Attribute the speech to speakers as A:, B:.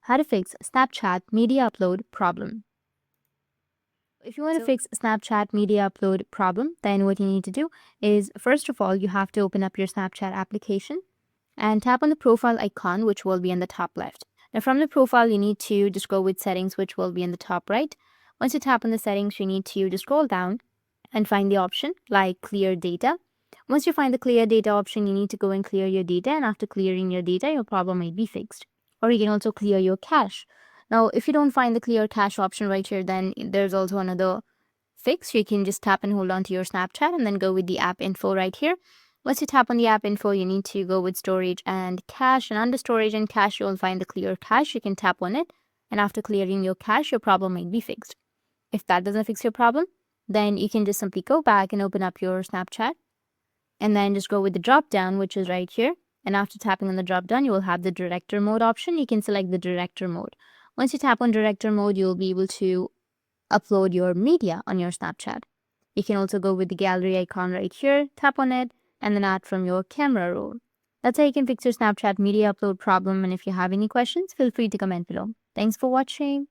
A: how to fix Snapchat media upload problem. If you want to fix Snapchat media upload problem, then what you need to do is, first of all, you have to open up your Snapchat application and tap on the profile icon, which will be in the top left. Now from the profile, you need to just go with settings, which will be in the top right. Once you tap on the settings, you need to just scroll down and find the option like clear data. Once you find the clear data option, you need to go and clear your data, and after clearing your data, your problem might be fixed. Or you can also clear your cache. Now, if you don't find the clear cache option right here, then there's also another fix. You can just tap and hold on to your Snapchat and then go with the app info right here. Once you tap on the app info, you need to go with storage and cache, and under storage and cache, you'll find the clear cache. You can tap on it, and after clearing your cache, your problem might be fixed. If that doesn't fix your problem, then you can just simply go back and open up your Snapchat and then just go with the drop down, which is right here. And after tapping on the drop down, you will have the director mode option. You can select the director mode. Once you tap on director mode, you'll be able to upload your media on your Snapchat. You can also go with the gallery icon right here, tap on it, and then add from your camera roll. That's how you can fix your Snapchat media upload problem. And if you have any questions, feel free to comment below. Thanks for watching.